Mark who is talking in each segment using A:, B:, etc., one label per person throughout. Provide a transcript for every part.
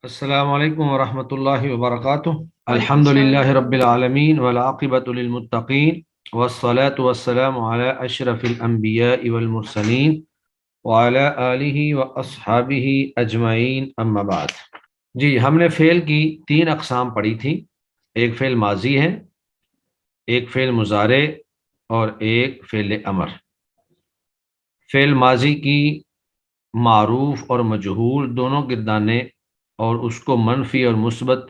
A: السلام علیکم ورحمۃ اللہ وبرکاتہ۔
B: وعلیکم
A: الحمد
B: السلام
A: للہ
B: ورحمۃ
A: رب العالمین والعاقبۃ للمتقین والصلاة والسلام علی اشرف الانبیاء والمرسلین وعلی آلہ واصحابہ اجمعین اما بعد۔ جی، ہم نے فعل کی تین اقسام پڑھی تھی۔ ایک فعل ماضی ہے، ایک فعل مضارع اور ایک فعل امر۔ فعل ماضی کی معروف اور مجہول دونوں گردانے اور اس کو منفی اور مثبت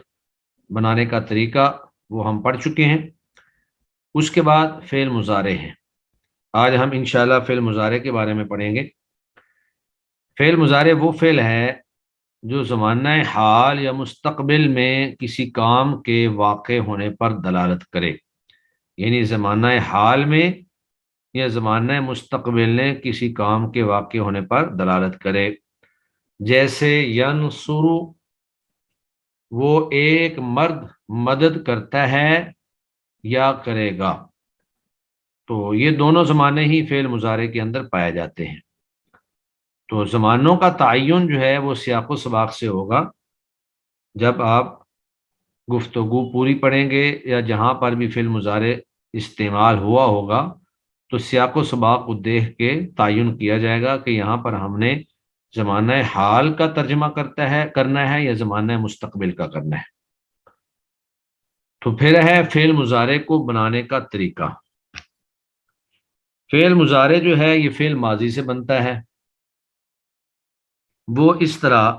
A: بنانے کا طریقہ وہ ہم پڑھ چکے ہیں۔ اس کے بعد فعل مضارع ہے۔ آج ہم انشاءاللہ فعل مضارع کے بارے میں پڑھیں گے۔ فعل مضارع وہ فعل ہے جو زمانہ حال یا مستقبل میں کسی کام کے واقع ہونے پر دلالت کرے، یعنی زمانہ حال میں یا زمانہ مستقبل میں کسی کام کے واقع ہونے پر دلالت کرے۔ جیسے ینصر، وہ ایک مرد مدد کرتا ہے یا کرے گا، تو یہ دونوں زمانے ہی فعل مضارع کے اندر پائے جاتے ہیں۔ تو زمانوں کا تعین جو ہے وہ سیاق و سباق سے ہوگا۔ جب آپ گفتگو پوری پڑھیں گے یا جہاں پر بھی فعل مضارع استعمال ہوا ہوگا تو سیاق و سباق کو دیکھ کے تعین کیا جائے گا کہ یہاں پر ہم نے زمانہ حال کا ترجمہ کرنا ہے یا زمانہ مستقبل کا کرنا ہے۔ تو پھر ہے فعل مضارع کو بنانے کا طریقہ۔ فعل مضارع جو ہے یہ فعل ماضی سے بنتا ہے۔ وہ اس طرح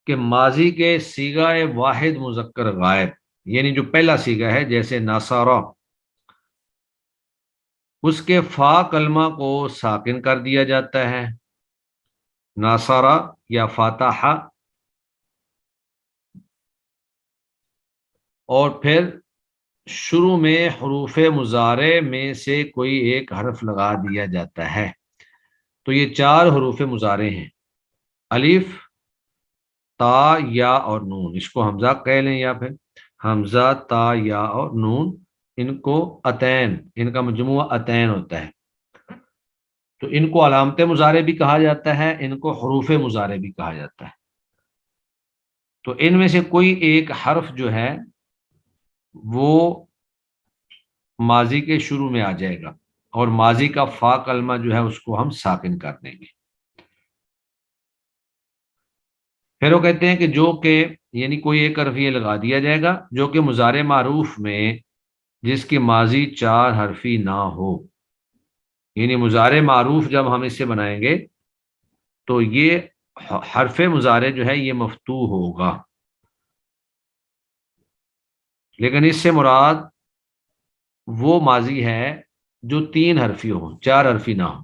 A: کہ ماضی کے صیغہ واحد مذکر غائب، یعنی جو پہلا صیغہ ہے جیسے ناصارہ، اس کے فا کلمہ کو ساکن کر دیا جاتا ہے، ناصارہ یا فاتحہ، اور پھر شروع میں حروف مضارع میں سے کوئی ایک حرف لگا دیا جاتا ہے۔ تو یہ چار حروف مضارع ہیں، الف، تا، یا اور نون۔ اس کو حمزہ کہہ لیں یا پھر حمزہ، تا، یا اور نون، ان کو اتین، ان کا مجموعہ اتین ہوتا ہے۔ تو ان کو علامت مضارع بھی کہا جاتا ہے، ان کو حروف مضارع بھی کہا جاتا ہے۔ تو ان میں سے کوئی ایک حرف جو ہے وہ ماضی کے شروع میں آ جائے گا، اور ماضی کا فا کلمہ جو ہے اس کو ہم ساکن کر دیں گے۔ پھر وہ کہتے ہیں کہ جو کہ، یعنی کوئی ایک حرف یہ لگا دیا جائے گا جو کہ مضارع معروف میں جس کی ماضی چار حرفی نہ ہو، یعنی مضارع معروف جب ہم اس سے بنائیں گے تو یہ حرف مضارع جو ہے یہ مفتوح ہوگا، لیکن اس سے مراد وہ ماضی ہے جو تین حرفی ہو، چار حرفی نہ ہو۔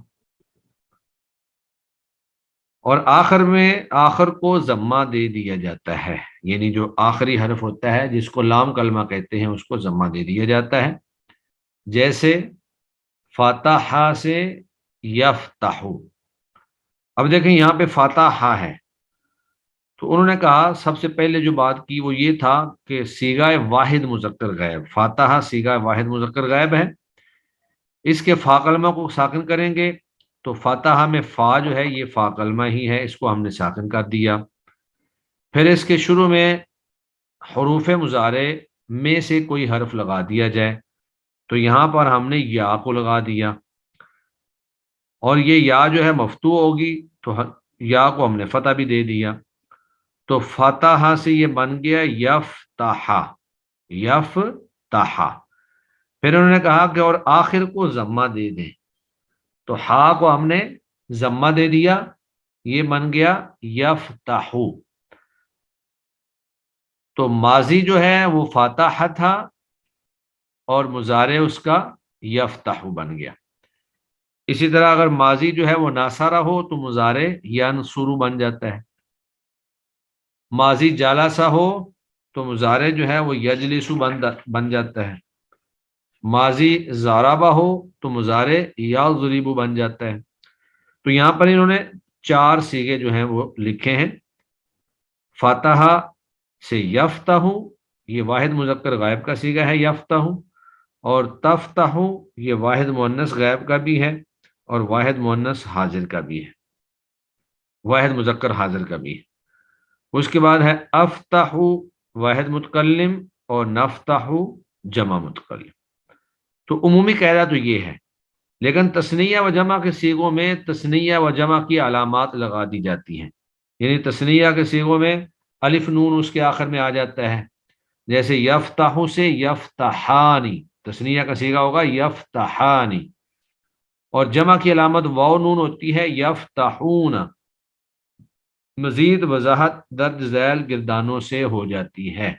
A: اور آخر کو ضمہ دے دیا جاتا ہے، یعنی جو آخری حرف ہوتا ہے جس کو لام کلمہ کہتے ہیں اس کو ضمہ دے دیا جاتا ہے۔ جیسے فاتحہ سے یفتح۔ اب دیکھیں یہاں پہ فاتحہ ہے، تو انہوں نے کہا سب سے پہلے جو بات کی وہ یہ تھا کہ صیغہ واحد مذکر غائب، فاتحہ صیغہ واحد مذکر غائب ہے، اس کے فا کلمہ کو ساکن کریں گے تو فاتحہ میں فا جو ہے یہ فا کلمہ ہی ہے، اس کو ہم نے ساکن کر دیا۔ پھر اس کے شروع میں حروف مضارع میں سے کوئی حرف لگا دیا جائے، تو یہاں پر ہم نے یا کو لگا دیا، اور یہ یا جو ہے مفتوح ہوگی تو یا کو ہم نے فتح بھی دے دیا، تو فتح سے یہ بن گیا یفتح، یفتح۔ پھر انہوں نے کہا کہ اور آخر کو ضمہ دے دیں، تو ہا کو ہم نے ضمہ دے دیا، یہ بن گیا یفتح۔ تو ماضی جو ہے وہ فاتح تھا اور مضارع اس کا یفتح بن گیا۔ اسی طرح اگر ماضی جو ہے وہ ناصرہ ہو تو مضارع ینصر بن جاتا ہے، ماضی جالسہ ہو تو مضارع جو ہے وہ یجلس بن جاتا ہے، ماضی ضربہ ہو تو مضارع یضرب بن جاتا ہے۔ تو یہاں پر انہوں نے چار صیغے جو ہیں وہ لکھے ہیں۔ فاتحہ سے یفتح، یہ واحد مذکر غائب کا صیغہ ہے یفتح، اور تفتح یہ واحد مؤنث غائب کا بھی ہے اور واحد مؤنث حاضر کا بھی ہے، واحد مذکر حاضر کا بھی ہے۔ اس کے بعد ہے افتح واحد متکلم اور نفتح جمع متکلم. تو عمومی قاعدہ تو یہ ہے، لیکن تثنیہ و جمع کے صیغوں میں تثنیہ و جمع کی علامات لگا دی جاتی ہیں. یعنی تثنیہ کے صیغوں میں الف نون اس کے آخر میں آ جاتا ہے، جیسے یفتح سے یفتحانی، تثنیہ کا صیغہ ہوگا یفتحانی. اور جمع کی علامت واو نون ہوتی ہے یفتحون. مزید وضاحت درج ذیل گردانوں سے ہو جاتی ہے.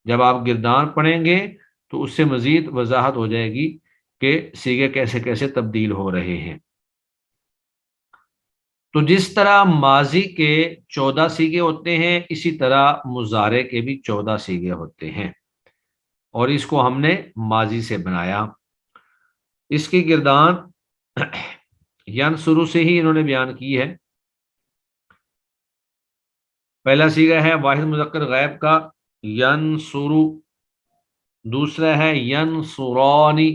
A: جب آپ گردان پڑھیں گے تو اس سے مزید وضاحت ہو جائے گی کہ صیغے کیسے کیسے تبدیل ہو رہے ہیں. تو جس طرح ماضی کے 14 صیغے ہوتے ہیں، اسی طرح مضارع کے بھی 14 صیغے ہوتے ہیں، اور اس کو ہم نے ماضی سے بنایا. اس کی گردان ینصرو سے ہی انہوں نے بیان کی ہے. پہلا صیغہ ہے واحد مذکر غائب کا ینصرو، دوسرا ہے ینصرانی،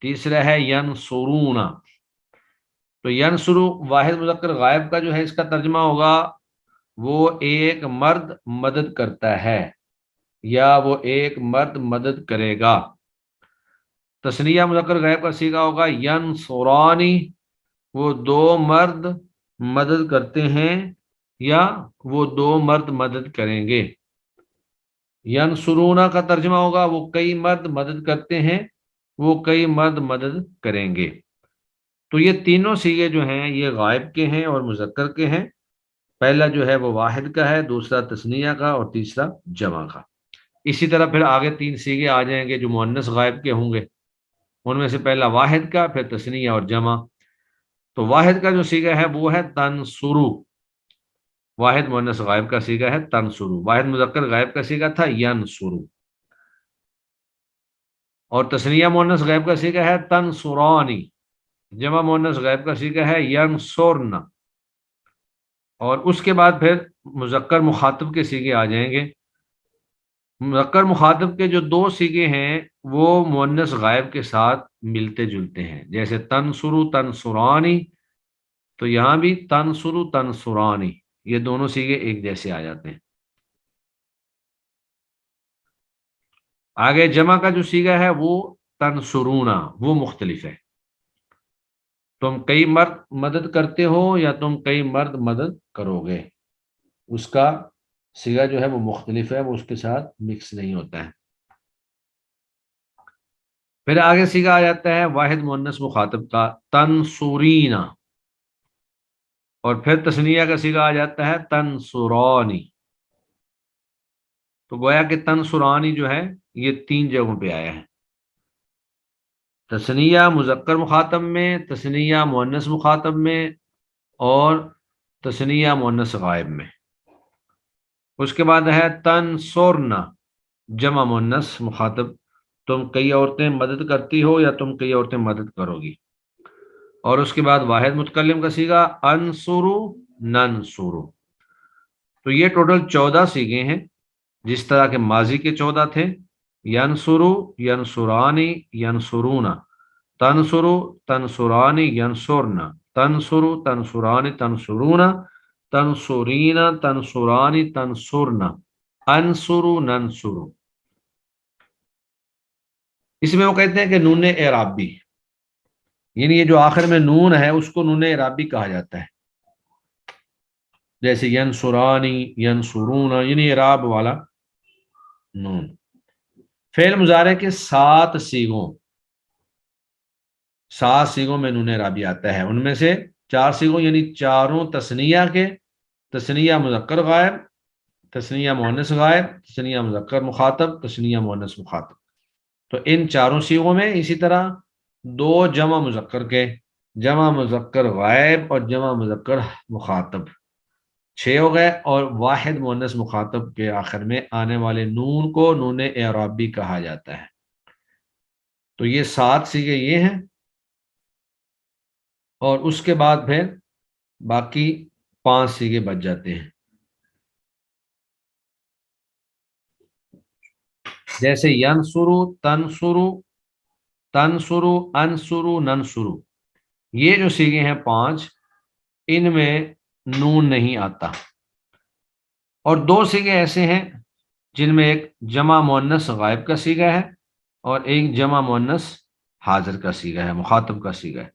A: تیسرا ہے ینصرون. تو ینصرو واحد مذکر غائب کا جو ہے اس کا ترجمہ ہوگا وہ ایک مرد مدد کرتا ہے یا وہ ایک مرد مدد کرے گا. تثنیہ مذکر غائب کا صیغہ ہوگا ینصرانی، وہ دو مرد مدد کرتے ہیں یا وہ دو مرد مدد کریں گے. ینصرون کا ترجمہ ہوگا وہ کئی مرد مدد کرتے ہیں، وہ کئی مرد مدد کریں گے. تو یہ تینوں صیغے جو ہیں یہ غائب کے ہیں اور مذکر کے ہیں. پہلا جو ہے وہ واحد کا ہے، دوسرا تثنیہ کا اور تیسرا جمع کا. اسی طرح پھر آگے 3 صیغے آ جائیں گے جو مؤنث غائب کے ہوں گے. ان میں سے پہلا واحد کا، پھر تثنیہ اور جمع. تو واحد کا جو صیغہ ہے وہ ہے تنصرو، واحد مؤنث غائب کا صیغہ ہے تنصرو. واحد مذکر غائب کا صیغہ تھا ینصرو، اور تثنیہ مؤنث غائب کا صیغہ ہے تنصرانی. جمع مؤنث غائب کا صیغہ ہے ینصرن. اور اس کے بعد پھر مذکر مخاطب کے صیغے آ جائیں گے. مذکر مخاطب کے جو 2 صیغے ہیں وہ مؤنث غائب کے ساتھ ملتے جلتے ہیں، جیسے تنصرو تنصرانی، تو یہاں بھی تنصرو تنصرانی، یہ دونوں صیغے ایک جیسے آ جاتے ہیں. آگے جمع کا جو صیغہ ہے وہ تنصرونا، وہ مختلف ہے. تم کئی مرد مدد کرتے ہو یا تم کئی مرد مدد کرو گے، اس کا صیغہ جو ہے وہ مختلف ہے، وہ اس کے ساتھ مکس نہیں ہوتا ہے. پھر آگے صیغہ آ جاتا ہے واحد مؤنث مخاطب کا تنصرینا، اور پھر تثنیہ کا صیغہ آ جاتا ہے تنصرانی. تو گویا کہ تنصرانی جو ہے یہ 3 جگہوں پہ آیا ہے، تثنیہ مذکر مخاطب میں، تثنیہ مؤنث مخاطب میں، اور تثنیہ مؤنث غائب میں. اس کے بعد ہے تنصرنا، جمع مؤنث مخاطب، تم کئی عورتیں مدد کرتی ہو یا تم کئی عورتیں مدد کرو گی. اور اس کے بعد واحد متکلم کا صیغہ انصرو ننصرو. تو یہ ٹوٹل 14 صیغے ہیں، جس طرح کے ماضی کے 14 تھے، ینصرو ینصرانی ینصرونا، تنصرو تنصرانی ینصرنا، تنصرو تنصرانی تنصرونا، تنصرینا تنصرانی تنصرنا، انصرو ننصرو. اس میں وہ کہتے ہیں کہ نون اعرابی، یعنی یہ جو آخر میں نون ہے اس کو نون اعرابی کہا جاتا ہے، جیسے ینصرانی ینصرونا، یعنی اعراب والا نون. فعل مضارع کے 7 صیغوں میں نون اعرابی آتا ہے. ان میں سے 4 صیغوں یعنی چاروں تثنیہ کے، تثنیہ مذکر غائب، تثنیہ مؤنث غائب، تثنیہ مذکر مخاطب، تثنیہ مؤنث مخاطب. تو ان چاروں صیغوں میں اسی طرح 2 جمع مذکر کے، جمع مذکر غائب اور جمع مذکر مخاطب، 6 ہو گئے. اور واحد مؤنث مخاطب کے آخر میں آنے والے نون کو نون اعرابی کہا جاتا ہے. تو یہ 7 صیغے یہ ہیں، اور اس کے بعد پھر باقی 5 صیغے بچ جاتے ہیں، جیسے ینصرو تنصرو تنصرو انصرو ننصرو. یہ جو صیغے ہیں 5، ان میں نون نہیں آتا. اور دو سیغے ایسے ہیں جن میں ایک جمع مؤنث غائب کا سیغہ ہے اور ایک جمع مؤنث حاضر کا سیغہ ہے، مخاطب کا سیغہ ہے۔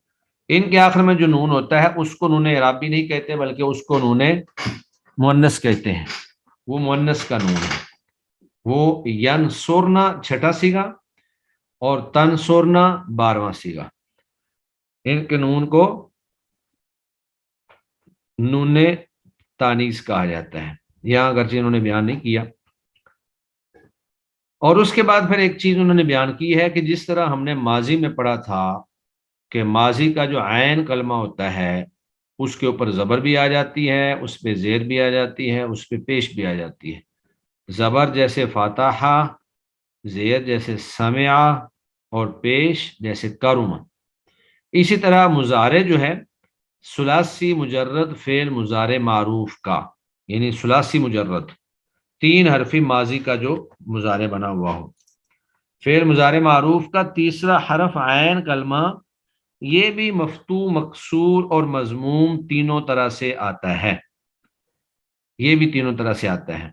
A: ان کے آخر میں جو نون ہوتا ہے اس کو نون اعرابی نہیں کہتے بلکہ اس کو نون مؤنث کہتے ہیں، وہ مؤنث کا نون ہے۔ وہ ینصرنا چھٹا سیغہ اور تنصرنا 12واں سیغہ، ان کے نون کو نون تانیث کہا جاتا ہے، یہاں اگرچہ انہوں نے بیان نہیں کیا۔ اور اس کے بعد پھر ایک چیز انہوں نے بیان کی ہے کہ جس طرح ہم نے ماضی میں پڑھا تھا کہ ماضی کا جو عین کلمہ ہوتا ہے اس کے اوپر زبر بھی آ جاتی ہے، اس پہ زیر بھی آ جاتی ہے، اس پہ پیش بھی آ جاتی ہے۔ زبر جیسے فاتحہ، زیر جیسے سمعہ، اور پیش جیسے کرم۔ اسی طرح مضارع جو ہے ثلاثی مجرد فعل مضارع معروف کا، یعنی ثلاثی مجرد 3 حرفی ماضی کا جو مضارع بنا ہوا ہو، فعل مضارع معروف کا تیسرا حرف عین کلمہ، یہ بھی مفتوح، مکسور اور مضموم تینوں طرح سے آتا ہے، یہ بھی تینوں طرح سے آتا ہے۔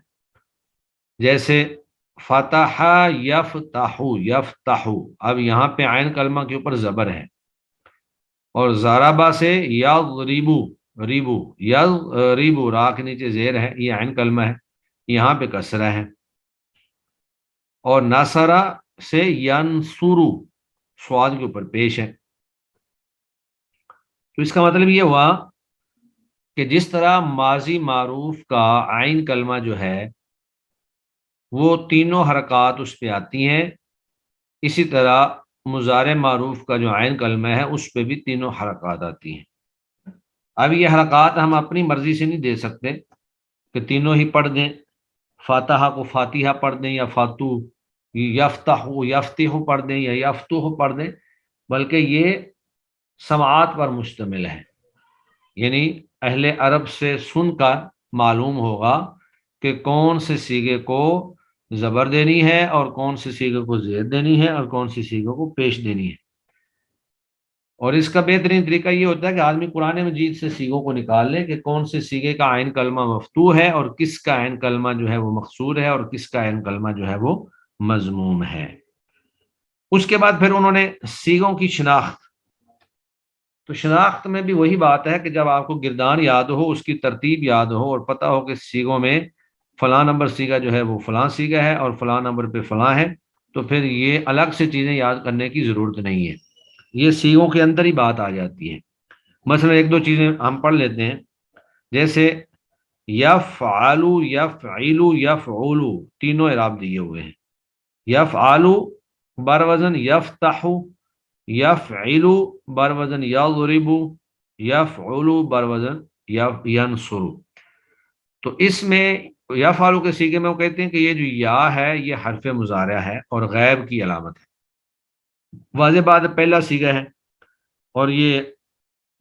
A: جیسے فتح یفتح، یفتح، اب یہاں پہ عین کلمہ کے اوپر زبر ہے، اور ضربہ سے یضربو، ریبو، یضربو، را کے نیچے زیر ہے، یہ عین کلمہ ہے، یہاں پہ کسرہ ہے۔ اور نصرہ سے ینصرو، سواد کے اوپر پیش ہے۔ تو اس کا مطلب یہ ہوا کہ جس طرح ماضی معروف کا عین کلمہ جو ہے وہ تینوں حرکات اس پہ آتی ہیں، اسی طرح مضارع معروف کا جو عین کلمہ ہے اس پہ بھی تینوں حرکات آتی ہیں۔ اب یہ حرکات ہم اپنی مرضی سے نہیں دے سکتے کہ تینوں ہی پڑھ دیں، فاتحہ کو فاتحہ پڑھ دیں یا فاتو، یفتح یفتح پڑھ دیں یا یفتح پڑھ دیں، بلکہ یہ سماعات پر مشتمل ہے، یعنی اہل عرب سے سن کر معلوم ہوگا کہ کون سے سیغے کو زبر دینی ہے اور کون سے سیغے کو زیر دینی ہے اور کون سے سیغے کو پیش دینی ہے۔ اور اس کا بہترین طریقہ یہ ہوتا ہے کہ آدمی قرآن مجید سے سیغوں کو نکال لے کہ کون سے سیغے کا عین کلمہ مفتوح ہے اور کس کا عین کلمہ جو ہے وہ مقصور ہے اور کس کا عین کلمہ جو ہے وہ مضموم ہے۔ اس کے بعد پھر انہوں نے سیغوں کی شناخت، تو شناخت میں بھی وہی بات ہے کہ جب آپ کو گردان یاد ہو، اس کی ترتیب یاد ہو اور پتہ ہو کہ سیغوں میں فلاں نمبر سیغہ جو ہے وہ فلاں سیغہ ہے اور فلاں نمبر پہ فلاں ہے، تو پھر یہ الگ سے چیزیں یاد کرنے کی ضرورت نہیں ہے، یہ سیغوں کے اندر ہی بات آ جاتی ہے۔ مثلا ایک دو چیزیں ہم پڑھ لیتے ہیں، جیسے یفعلو، یفعلو، یفعلو، تینوں اعراب دیے ہوئے ہیں۔ یفعلو بر وزن یفتح، یفعلو بر وزن یضرب، یفعلو بر وزن ینصر۔ تو اس میں یفعلو کے سیغے میں وہ کہتے ہیں کہ یہ جو یا ہے یہ حرف مضارع ہے اور غیب کی علامت ہے۔ واضح بات ہے، پہلا سیغہ ہے اور یہ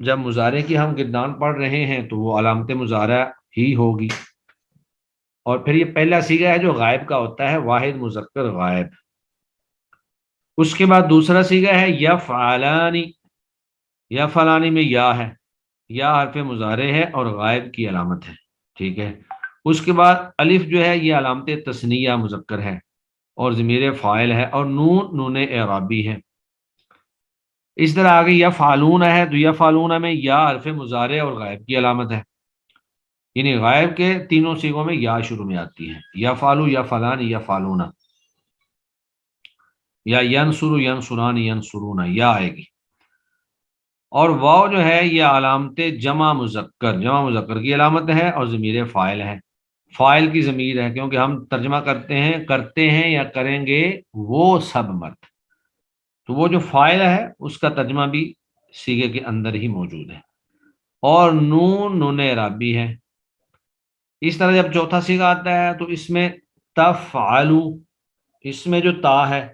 A: جب مضارع کی ہم گردان پڑھ رہے ہیں تو وہ علامت مضارع ہی ہوگی، اور پھر یہ پہلا سیغہ ہے جو غائب کا ہوتا ہے، واحد مذکر غائب۔ اس کے بعد دوسرا سیغہ ہے یفعلانی، یفعلانی میں یا ہے، یا حرف مضارع ہے اور غائب کی علامت ہے، ٹھیک ہے۔ اس کے بعد الف جو ہے یہ علامت تثنیہ مذکر ہے اور ضمیر فاعل ہے، اور نون نون اعرابی ہے۔ اس طرح آگے یفعلون ہے تو یفعلون میں یا حرف مضارع اور غائب کی علامت ہے، یعنی غائب کے تینوں سیغوں میں یا شروع میں آتی ہے، یفعلو، یفعلان، یفعلون، یا ینصر، ینصران، ینصرون، یا آئے گی۔ اور واو جو ہے یہ علامت جمع مذکر، جمع مذکر کی علامت ہے اور ضمیر فاعل ہے، فاعل کی ضمیر ہے، کیونکہ ہم ترجمہ کرتے ہیں یا کریں گے وہ سب مرد، تو وہ جو فاعل ہے اس کا ترجمہ بھی سیغے کے اندر ہی موجود ہے۔ اور نون نون اعرابی ہے۔ اس طرح جب چوتھا سیغہ آتا ہے تو اس میں تفعلو، اس میں جو تا ہے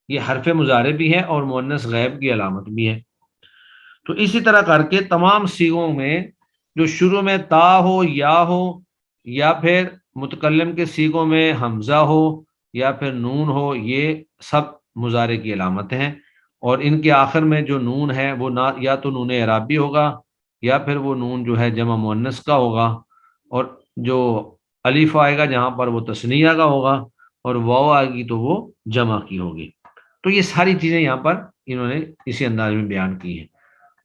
A: یہ حرف مضارع بھی ہے اور مؤنث غائب کی علامت بھی ہے۔ تو اسی طرح کر کے تمام سیغوں میں جو شروع میں تا ہو یا پھر متکلم کے سیغوں میں حمزہ ہو یا پھر نون ہو، یہ سب مضارع کی علامت ہیں، اور ان کے آخر میں جو نون ہے وہ نہ یا تو نون اعرابی ہوگا یا پھر وہ نون جو ہے جمع مؤنث کا ہوگا، اور جو الف آئے گا جہاں پر وہ تثنیہ کا ہوگا، اور واو آئے گی تو وہ جمع کی ہوگی۔ تو یہ ساری چیزیں یہاں پر انہوں نے اسی انداز میں بیان کی ہیں۔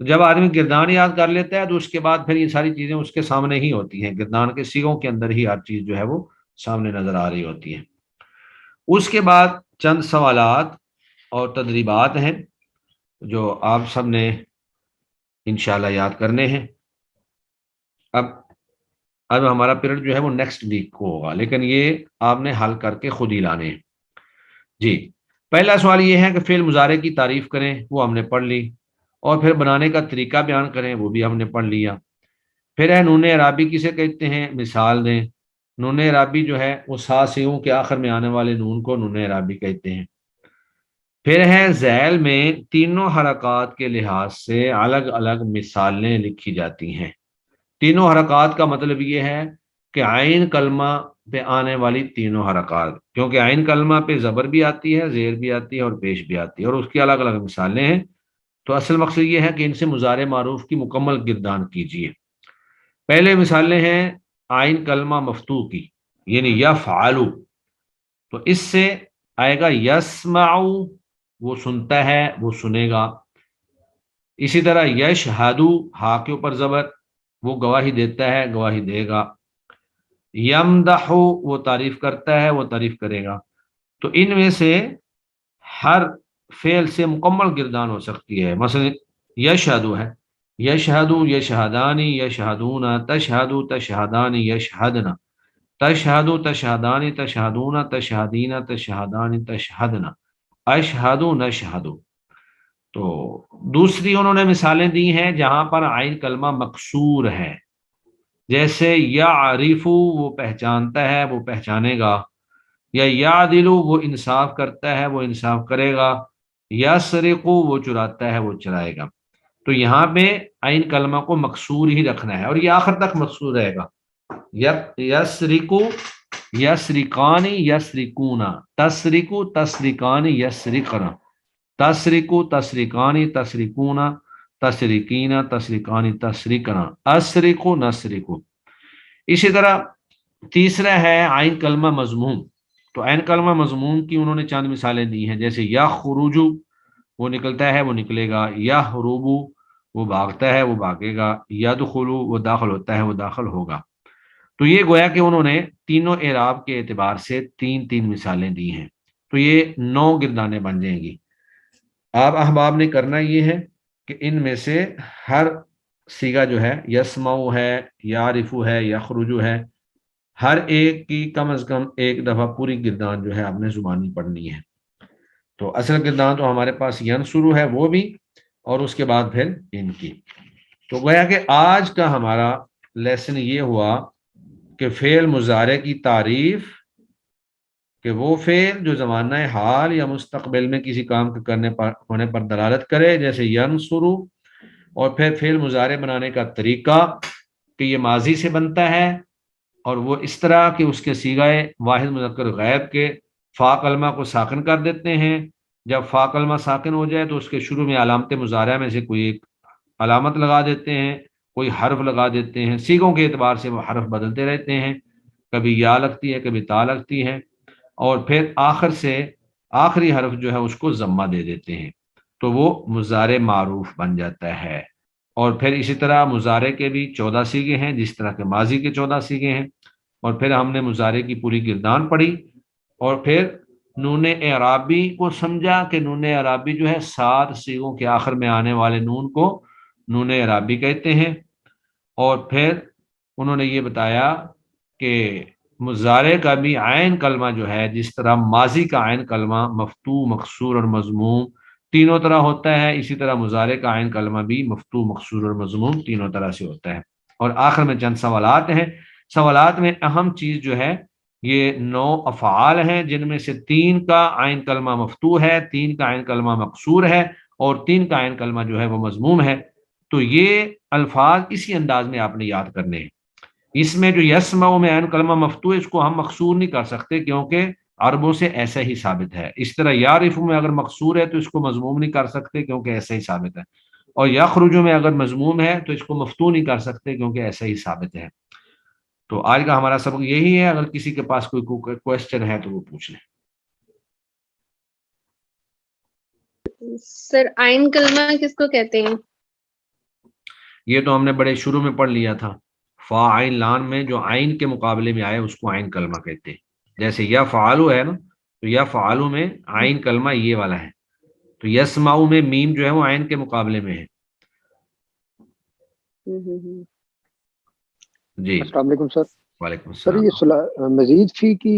A: جب آدمی گردان یاد کر لیتا ہے تو اس کے بعد پھر یہ ساری چیزیں اس کے سامنے ہی ہوتی ہیں، گردان کے سیغوں کے اندر ہی ہر چیز جو ہے وہ سامنے نظر آ رہی ہوتی ہے۔ اس کے بعد چند سوالات اور تدریبات ہیں جو آپ سب نے انشاءاللہ یاد کرنے ہیں۔ اب ہمارا پیریڈ جو ہے وہ نیکسٹ ویک کو ہوگا، لیکن یہ آپ نے حل کر کے خود ہی لانے ہیں۔ جی، پہلا سوال یہ ہے کہ فعل مضارع کی تعریف کریں، وہ ہم نے پڑھ لی، اور پھر بنانے کا طریقہ بیان کریں، وہ بھی ہم نے پڑھ لیا۔ پھر ہے نون اعرابی کسے کہتے ہیں، مثال دیں۔ نون اعرابی جو ہے وہ سات سیغوں کے آخر میں آنے والے نون کو نون اعرابی کہتے ہیں۔ پھر ہے ذیل میں تینوں حرکات کے لحاظ سے الگ الگ مثالیں لکھی جاتی ہیں۔ تینوں حرکات کا مطلب یہ ہے کہ عین کلمہ پہ آنے والی تینوں حرکات، کیونکہ عین کلمہ پہ زبر بھی آتی ہے، زیر بھی آتی ہے اور پیش بھی آتی ہے، اور اس کی الگ الگ مثالیں ہیں۔ تو اصل مقصد یہ ہے کہ ان سے مضارع معروف کی مکمل گردان کیجیے۔ پہلے مثالیں ہیں عین کلمہ مفتوح کی، یعنی یفعلو، تو اس سے آئے گا یسمعو، وہ سنتا ہے، وہ سنے گا۔ اسی طرح یشہدو، ہا کے اوپر زبر، وہ گواہی دیتا ہے، گواہی دے گا۔ یمدحو، وہ تعریف کرتا ہے، وہ تعریف کرے گا۔ تو ان میں سے ہر فعل سے مکمل گردان ہو سکتی ہے۔ مثلا یشہدو ہے، یشہدو، یشہدانی، یشہدون، تشہدو، تشہدانی، یشہدنا، تشہدو، تشہدانی، تشہدون، تشہدین، تشہدانی، تشہدنا، اشہدو، نشہدو۔ تو دوسری انہوں نے مثالیں دی ہیں جہاں پر عین کلمہ مکسور ہے، جیسے یعرفو، وہ پہچانتا ہے، وہ پہچانے گا، یا یعدلو، وہ انصاف کرتا ہے، وہ انصاف کرے گا، یسرقو، وہ چراتا ہے، وہ چرائے گا۔ تو یہاں پہ عین کلمہ کو مکسور ہی رکھنا ہے، اور یہ آخر تک مکسور رہے گا۔ یسرقو، یسرقانی، یسرقونا، تسرقو، تسرقانی، یسرقنا، تسرقو، تسرقانی، تسرقونا، تسرقینا، تسرقانی، تسرقنا، اسرقو، نسرقو۔ اسی طرح تیسرا ہے عین کلمہ مضموم۔ تو عین کلمہ مضموم کی انہوں نے چند مثالیں دی ہیں، جیسے یخرجو، وہ نکلتا ہے، وہ نکلے گا، یہربو، وہ بھاگتا ہے، وہ بھاگے گا، یدخلو، وہ داخل ہوتا ہے، وہ داخل ہوگا۔ تو یہ گویا کہ انہوں نے تینوں اعراب کے اعتبار سے تین تین مثالیں دی ہیں، تو یہ 9 گردانیں بن جائیں گی۔ آپ احباب نے کرنا یہ ہے کہ ان میں سے ہر صیغہ جو ہے، یسمعو ہے، یعرفو ہے، یخرجو ہے، ہر ایک کی کم از کم ایک دفعہ پوری گردان جو ہے آپ نے زبانی پڑھنی ہے۔ تو اصل گردان تو ہمارے پاس ینصرو ہے، وہ بھی، اور اس کے بعد پھر ان کی۔ تو گویا کہ آج کا ہمارا لیسن یہ ہوا کہ فعل مضارع کی تعریف، کہ وہ فعل جو زمانہ حال یا مستقبل میں کسی کام کے کرنے پر ہونے پر دلالت کرے، جیسے ینصرو، اور پھر فعل مضارع بنانے کا طریقہ کہ یہ ماضی سے بنتا ہے، اور وہ اس طرح کہ اس کے صیغہ واحد مذکر غائب کے فا کلمہ کو ساکن کر دیتے ہیں۔ جب فا کلمہ ساکن ہو جائے تو اس کے شروع میں علامت مضارع میں سے کوئی ایک علامت لگا دیتے ہیں، کوئی حرف لگا دیتے ہیں، صیغوں کے اعتبار سے وہ حرف بدلتے رہتے ہیں، کبھی یا لگتی ہے، کبھی تا لگتی ہے، اور پھر آخر سے آخری حرف جو ہے اس کو ضمہ دے دیتے ہیں، تو وہ مضارع معروف بن جاتا ہے۔ اور پھر اسی طرح مضارع کے بھی 14 صیغے ہیں، جس طرح کہ ماضی کے 14 صیغے ہیں، اور پھر ہم نے مضارع کی پوری گردان پڑھی، اور پھر نون اعرابی کو سمجھا کہ نون اعرابی جو ہے 7 صیغوں کے آخر میں آنے والے نون کو نون اعرابی کہتے ہیں، اور پھر انہوں نے یہ بتایا کہ مضارع کا بھی عین کلمہ جو ہے، جس طرح ماضی کا عین کلمہ مفتوح، مکسور اور مضموم تینوں طرح ہوتا ہے، اسی طرح مضارع کا عین کلمہ بھی مفتوح، مکسور اور مضموم تینوں طرح سے ہوتا ہے۔ اور آخر میں چند سوالات ہیں۔ سوالات میں اہم چیز جو ہے یہ 9 افعال ہیں، جن میں سے 3 کا عین کلمہ مفتوح ہے، 3 کا عین کلمہ مکسور ہے، اور 3 کا عین کلمہ جو ہے وہ مضموم ہے۔ تو یہ الفاظ اسی انداز میں آپ نے یاد کرنے ہیں۔ اس میں جو یسمعو میں عین کلمہ مفتوح ہے، اس کو ہم مکسور نہیں کر سکتے کیونکہ عربوں سے ایسا ہی ثابت ہے۔ اس طرح یعرفو میں اگر مکسور ہے تو اس کو مضموم نہیں کر سکتے کیونکہ ایسا ہی ثابت ہے، اور یخرجو میں اگر مضموم ہے تو اس کو مفتوح نہیں کر سکتے کیونکہ ایسا ہی ثابت ہے۔ تو آج کا ہمارا سبق یہی ہے، اگر کسی کے پاس کوئی کوشچن ہے تو وہ پوچھ لیں۔
B: سر آئین کلمہ کس کو کہتے ہیں؟
A: یہ تو ہم نے بڑے شروع میں پڑھ لیا تھا، فا عین لام میں جو عین کے مقابلے میں آئے اس کو عین کلمہ کہتے ہیں۔ جیسے یا فعالو ہے نا، تو یا فعالو میں عین کلمہ یہ والا ہے، تو یسمعو میں میم جو ہے وہ عین کے مقابلے میں ہے۔ جی
C: السلام علیکم سر۔
A: وعلیکم
C: سر
A: السلام۔
C: یہ مزید فی کی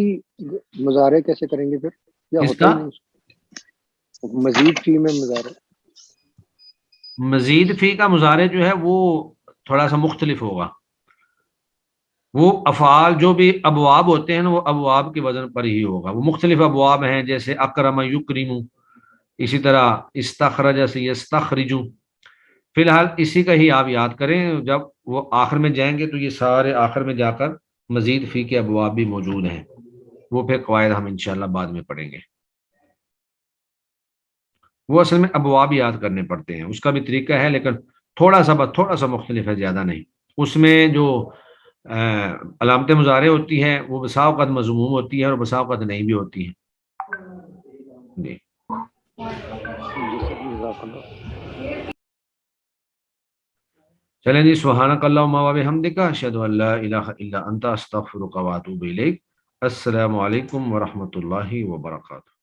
C: مضارع کیسے کریں گے پھر، یا
A: کس
C: ہوتا
A: کا؟
C: ہی نہیں مزید فی میں مضارع؟
A: مزید فی کا مضارع جو ہے وہ تھوڑا سا مختلف ہوگا، وہ افعال جو بھی ابواب ہوتے ہیں نا وہ ابواب کے وزن پر ہی ہوگا، وہ مختلف ابواب ہیں، جیسے اکرم یکرم، اسی طرح استخرج سے یستخرج۔ فی الحال اسی کا ہی آپ یاد کریں، جب وہ آخر میں جائیں گے تو یہ سارے آخر میں جا کر مزید فی کے ابواب بھی موجود ہیں، وہ پھر قواعد ہم انشاءاللہ بعد میں پڑھیں گے۔ وہ اصل میں ابواب یاد کرنے پڑتے ہیں، اس کا بھی طریقہ ہے لیکن تھوڑا سا مختلف ہے، زیادہ نہیں۔ اس میں جو علامت مضارع ہوتی ہے وہ بسا اوقات مضموم ہوتی ہے اور بسا اوقات نہیں بھی ہوتی ہے۔ جی
C: جی سر، جزاک اللہ۔
A: چلیں جی، سبحانک اللہم و بحمدک، اشہد ان لا الہ الا انت، استغفرک و اتوب الیک۔ السلام علیکم ورحمۃ اللہ وبرکاتہ۔